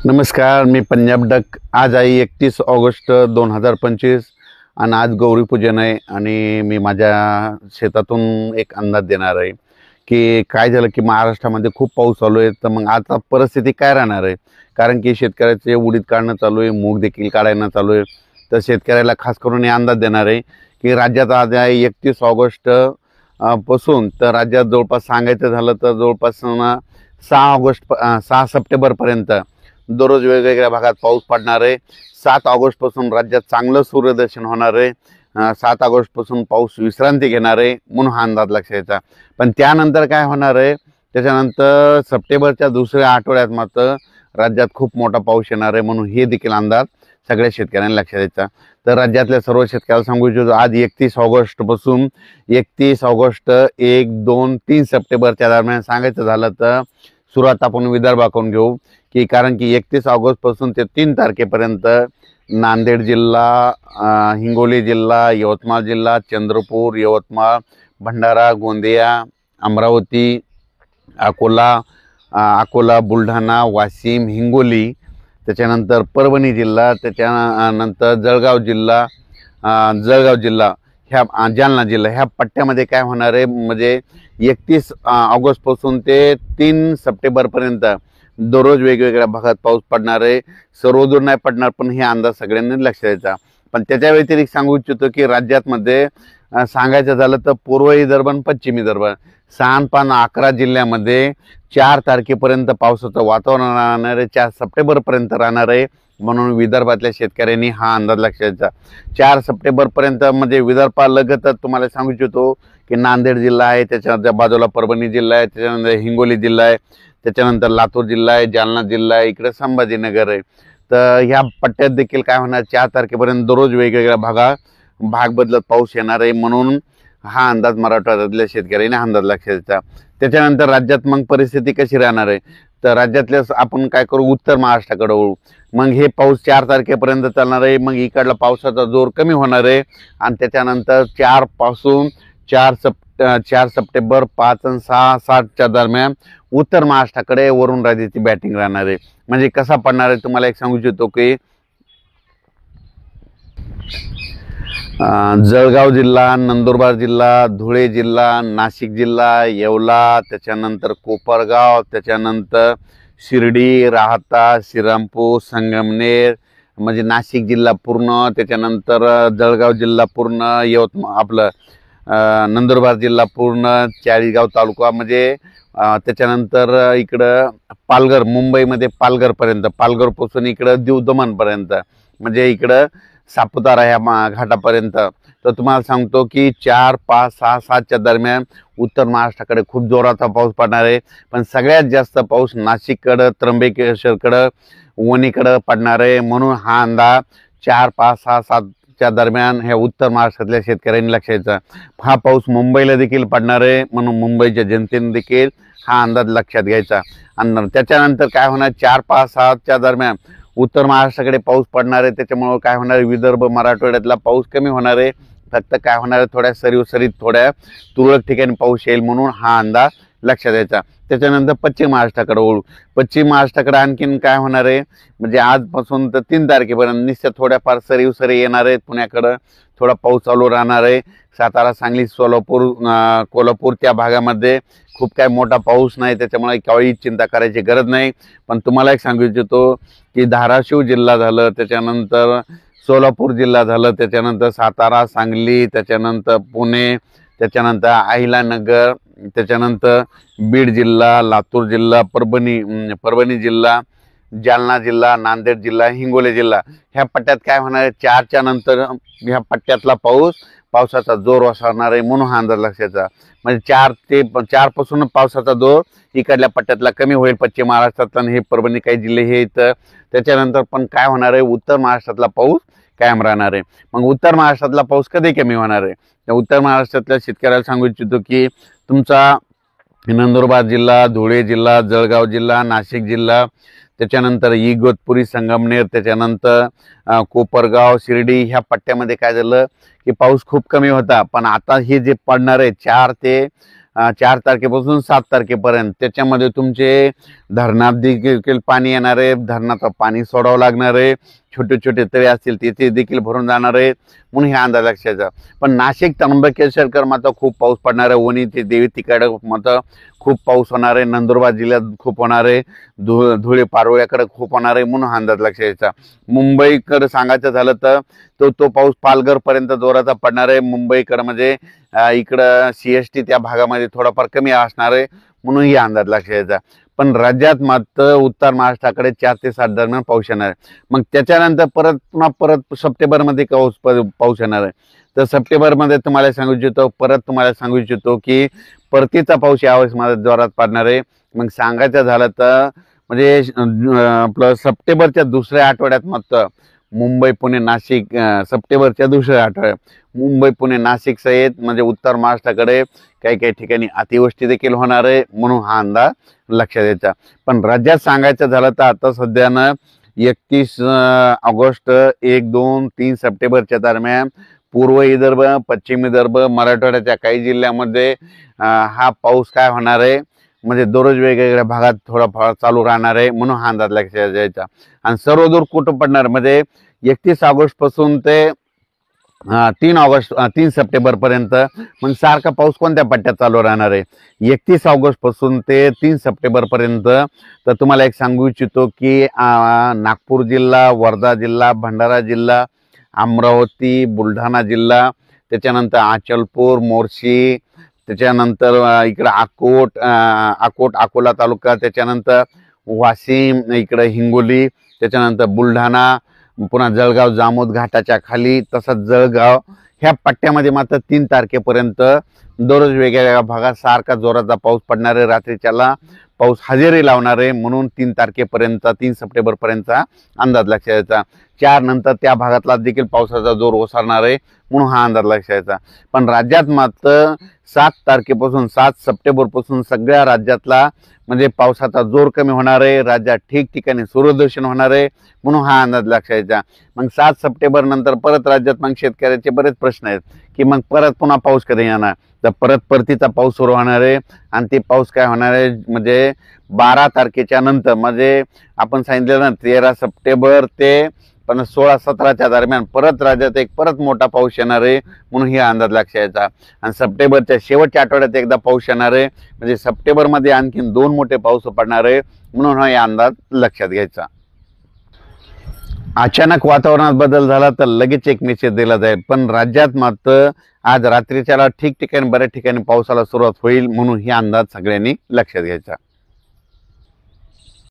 नमस्कार, मी पंजाब डक। आज आहे 31 ऑगस्ट 2025 आणि आज गौरीपूजन आहे आणि मी माझ्या शेतातून एक अंदाज देणार आहे की काय झालं की महाराष्ट्रामध्ये खूप पाऊस चालू आहे। तर मग आता परिस्थिती काय राहणार आहे, कारण की शेतकऱ्याचे उडीद काढणं चालू आहे, मूग देखील काढणं चालू आहे। तर शेतकऱ्याला खास करून हे अंदाज देणार आहे की राज्यात आज आहे 31 ऑगस्ट पासून तर राज्यात जवळपास सांगायचं झालं तर जवळपास 6 सप्टेंबरपर्यंत दररोज वेगवेगळ्या भागात पाऊस पडणार आहे। 7 ऑगस्टपासून राज्यात चांगलं सूर्यदर्शन होणार आहे। 7 ऑगस्टपासून पाऊस विश्रांती घेणार आहे म्हणून हा अंदाज लक्षात घ्यायचा। पण त्यानंतर काय होणार आहे, त्याच्यानंतर सप्टेंबरच्या दुसऱ्या आठवड्यात मात्र राज्यात खूप मोठा पाऊस येणार आहे म्हणून हे देखील अंदाज सगळ्या शेतकऱ्यांनी लक्षात द्यायचा। तर राज्यातल्या सर्व शेतकऱ्याला सांगू इच्छितो, आज 31 ऑगस्टपासून 31 ऑगस्ट 1, 2, 3 सप्टेंबरच्या दरम्यान सांगायचं झालं तर सुरुवात आपण विदर्भाकडून घेऊ की कारण की 31 ऑगस्टपासून ते 3 तारखेपर्यंत नांदेड जिल्हा, हिंगोली जिल्हा, यवतमाळ जिल्हा, चंद्रपूर, यवतमाळ, भंडारा, गोंदिया, अमरावती, अकोला, बुलढाणा, वाशिम, हिंगोली, त्याच्यानंतर परभणी जिल्हा, त्याच्यानंतर जळगाव जिल्हा, ह्या जालना जिल्हा, ह्या पट्ट्यामध्ये काय होणार आहे म्हणजे 31 ऑगस्टपासून ते 3 सप्टेंबरपर्यंत दररोज वेगवेगळ्या भागात पाऊस पडणार आहे। सर्वदूर नाही पडणार, पण हे अंदाज सगळ्यांनी लक्षात द्यायचा। पण त्याच्या व्यतिरिक्त सांगू इच्छितो की राज्यामध्ये सांगायचं झालं तर पूर्व विदर्भ आणि पश्चिम विदर्भ 11 जिल्ह्यामध्ये 4 तारखेपर्यंत पावसाचं वातावरण राहणार आहे, 4 सप्टेंबरपर्यंत राहणार आहे म्हणून विदर्भातल्या शेतकऱ्यांनी हा अंदाज लक्षात द्यायचा। 4 सप्टेंबरपर्यंत म्हणजे विदर्भालगतच तुम्हाला सांगू इच्छितो की नांदेड जिल्हा आहे, त्याच्या बाजूला परभणी जिल्हा आहे, त्याच्यानंतर हिंगोली जिल्हा आहे, त्याच्यानंतर लातूर जिल्हा आहे, जालना जिल्हा आहे, इकडे संभाजीनगर आहे। तर ह्या पट्ट्यात देखील काय होणार, 4 तारखेपर्यंत दररोज वेगवेगळ्या भाग बदलत पाऊस येणार आहे म्हणून हा अंदाज मराठवाड्यातल्या शेतकऱ्यांनी अंदाज लक्षात द्यायचा। त्याच्यानंतर राज्यात मग परिस्थिती कशी राहणार आहे, तर राज्यातल्या आपण काय करू, उत्तर महाराष्ट्राकडे वळू। मग हे पाऊस 4 तारखेपर्यंत चालणार आहे, मग इकडला पावसाचा जोर कमी होणार आहे आणि त्याच्यानंतर 4 पासून 4 सप्टेंबर 5 आणि 6, 7च्या दरम्यान उत्तर महाराष्ट्राकडे वरुण राजाची बॅटिंग राहणार आहे। म्हणजे कसा पडणार आहे तुम्हाला एक सांगू इच्छितो की जळगाव जिल्हा, नंदुरबार जिल्हा, धुळे जिल्हा, नाशिक जिल्हा, येवला, त्याच्यानंतर कोपरगाव, त्याच्यानंतर शिर्डी, राहता, श्रीरामपूर, संगमनेर म्हणजे नाशिक जिल्हा पूर्ण, त्याच्यानंतर जळगाव जिल्हा पूर्ण, आपलं नंदुरबार जिल्हा पूर्ण, चाळीसगाव तालुका म्हणजे त्याच्यानंतर इकडं पालघर, मुंबईमध्ये पालघरपर्यंत, पालघरपासून इकडं दीव दमणपर्यंत म्हणजे इकडं सापुतारा ह्या घाटापर्यंत। तर तुम्हाला सांगतो की 4, 5, 6, 7च्या दरम्यान उत्तर महाराष्ट्राकडे खूप जोराचा पाऊस पडणार आहे। पण सगळ्यात जास्त पाऊस नाशिककडं, त्र्यंबकेश्वरकडं, वणीकडं पडणार आहे म्हणून हा अंदाज 4, 5, 6, 7च्या दरम्यान ह्या उत्तर महाराष्ट्रातल्या शेतकऱ्यांनी लक्षात द्यायचा। हा पाऊस मुंबईला देखील पडणार आहे म्हणून मुंबईच्या जनतेने देखील हा अंदाज लक्षात घ्यायचा। आणि त्याच्यानंतर काय होणार, 4, 5, 6च्या दरम्यान उत्तर महाराष्ट्राकडे पाऊस पडणार आहे, त्याच्यामुळे काय होणार, विदर्भ मराठवाड्यातला पाऊस कमी होणार आहे। फक्त काय होणार आहे, थोड्या सरीसरीत थोड्या तुरळक ठिकाणी पाऊस येईल म्हणून हा अंदाज लक्षात द्यायचा। त्याच्यानंतर पश्चिम महाराष्ट्राकडे वळू। पश्चिम महाराष्ट्राकडे आणखीन काय होणार आहे म्हणजे आजपासून तर 3 तारखेपर्यंत निश्चित थोड्याफार सरी येणार आहेत। पुण्याकडं थोडा पाऊस चालू राहणार आहे। सातारा, सांगली, सोलापूर, कोल्हापूर त्या भागामध्ये खूप काय मोठा पाऊस नाही, त्याच्यामुळे काही चिंता करायची गरज नाही। पण तुम्हाला एक सांगू इच्छितो की धाराशिव जिल्हा झालं, त्याच्यानंतर सोलापूर जिल्हा झालं, त्याच्यानंतर सातारा, सांगली, त्याच्यानंतर पुणे, त्याच्यानंतर अहिलानगर, त्याच्यानंतर बीड जिल्हा, लातूर जिल्हा, परभणी जिल्हा, जालना जिल्हा, नांदेड जिल्हा, हिंगोली जिल्हा ह्या पट्ट्यात काय होणार आहे, 4च्या नंतर ह्या पट्ट्यातला पावसाचा जोर ओसरणार आहे म्हणून हा अंदाज लक्षाचा। म्हणजे 4 पासून पावसाचा जोर इकडल्या पट्ट्यातला कमी होईल, पश्चिम महाराष्ट्रात आणि हे परभणी काही जिल्हे हे इथं। त्याच्यानंतर पण काय होणार आहे, उत्तर महाराष्ट्रातला पाऊस कायम राहणार आहे। मग उत्तर महाराष्ट्रातला पाऊस कधी कमी होणार आहे, त्या उत्तर महाराष्ट्रातल्या शेतकऱ्याला सांगू इच्छितो की तुमचा नंदुरबार जिल्हा, धुळे जिल्हा, जळगाव जिल्हा, नाशिक जिल्हा, त्याच्यानंतर इगतपुरी, संगमनेर, त्याच्यानंतर कोपरगाव, शिर्डी ह्या पट्ट्यामध्ये काय झालं की पाऊस खूप कमी होता। पण आता हे जे पडणार आहे 4 ते 4 तारखेपासून 7 तारखेपर्यंत त्याच्यामध्ये तुमचे धरणात देखील पाणी येणार आहे, धरणाचं पाणी सोडावं लागणार आहे, छोटे छोटे तळे असतील तिथे देखील भरून जाणार आहे म्हणून हे अंदाज लक्षाचा। पण नाशिक त्र्यंबकेश्वर मात्र खूप पाऊस पडणार आहे, वणी ते देवी तिकडे मात्र खूप पाऊस होणार आहे, नंदुरबार जिल्ह्यात खूप होणार आहे, धुळे पारोळ्याकडे खूप होणार आहे म्हणून हा अंदाज लक्षाचा। मुंबईकडे सांगायचं झालं तर तो पाऊस पालघर पर्यंत जोराचा पडणार आहे, मुंबईकडे म्हणजे इकडं CST त्या भागामध्ये थोडाफार कमी असणार आहे म्हणून ही अंदाज लक्षाचा। पण राज्यात मात्र उत्तर महाराष्ट्राकडे 4 ते 7 दरम्यान पाऊस येणार आहे। मग त्याच्यानंतर परत सप्टेंबरमध्ये पाऊस येणार आहे। तर सप्टेंबरमध्ये तुम्हाला सांगू इच्छितो की परतीचा पाऊस यावेळेस माझ्या जोरात पडणार आहे। मग सांगायचं झालं तर म्हणजे आपलं सप्टेंबरच्या दुसऱ्या आठवड्यात मात्र मुंबई पुणे नाशिक सप्टेंबरच्या दुसऱ्या आठवड्यात मुंबई पुणे नाशिक सहित म्हणजे उत्तर महाराष्ट्राकडे काही ठिकाणी अतिवृष्टी देखील होणार आहे म्हणून हा अंदाज लक्षात द्यायचा। पण राज्यात सांगायचं झालं तर आता सध्यानं 31 ऑगस्ट 1, 2, 3 सप्टेंबरच्या दरम्यान पूर्व विदर्भ, पश्चिम विदर्भ, मराठवाड्याच्या काही जिल्ह्यामध्ये हा पाऊस काय होणार आहे म्हणजे दररोज वेगवेगळ्या भागात थोडाफार चालू राहणार आहे म्हणून हा अंदाज लक्षात द्यायचा। आणि सर्वदूर कुठं पडणार म्हणजे 31 ऑगस्ट पासून ते 3 सप्टेंबर पर्यंत मग सारखा पाऊस कोणत्या पट्ट्यात चालू राहणार आहे 31 ऑगस्ट पासून ते 3 सप्टेंबर पर्यंत। तर तुम्हाला एक सांगू इच्छितो की नागपूर जिल्हा, वर्धा जिल्हा, भंडारा जिल्हा, अमरावती, बुलढाणा जिल्हा, त्याच्यानंतर अचलपूर, मोर्शी, त्याच्यानंतर इकडे अकोला तालुका, त्याच्यानंतर वाशिम, इकडे हिंगोली, त्याच्यानंतर बुलढाणा, पुन्हा जळगाव, जामोद घाटाच्या खाली, तसंच जळगाव ह्या पट्ट्यामध्ये मात्र 3 तारखेपर्यंत दररोज वेगवेगळ्या भागात सारखा जोराचा पाऊस पडणार आहे, रात्रीच्याला पाऊस हजेरी लावणार आहे म्हणून 3 तारखेपर्यंत 3 सप्टेंबर पर्यंतचा अंदाज लक्षात यायचा। 4 नंतर त्या भागातला देखील पावसाचा जोर ओसरणार आहे म्हणून हा अंदाज लक्षात यायचा। पण राज्यात मात्र 7 तारखेपासून 7 सप्टेंबर पासून सगळ्या राज्यातला म्हणजे पावसाचा जोर कमी होणार आहे, राज्यात ठिकठिकाणी सूर्यदर्शन होणार आहे म्हणून हा अंदाज लक्षात यायचा। मग 7 सप्टेंबर नंतर परत राज्यात मग शेतकऱ्याचे बरेच प्रश्न आहेत की मग परत पुन्हा पाऊस कधी येणार। तर परतीचा पाऊस सुरू होणार आहे आणि ते पाऊस काय होणार आहे म्हणजे 12 तारखेच्या नंतर म्हणजे आपण सांगितलं ना 13 सप्टेंबर ते 16-17च्या दरम्यान परत राज्यात परत मोठा पाऊस येणार आहे म्हणून ही अंदाज लक्षात यायचा। आणि सप्टेंबरच्या शेवटच्या आठवड्यात एकदा पाऊस येणार आहे म्हणजे सप्टेंबरमध्ये आणखीन 2 मोठे पाऊस पडणार आहे म्हणून हा अंदाज लक्षात घ्यायचा। अचानक वातावरणात बदल झाला तर लगेच एक मेसेज दिला जाईल, पण राज्यात मात्र आज रात्रीच्याला ठिकठिकाणी बऱ्याच ठिकाणी पावसाला सुरुवात होईल म्हणून ही अंदाज सगळ्यांनी लक्षात घ्यायचा।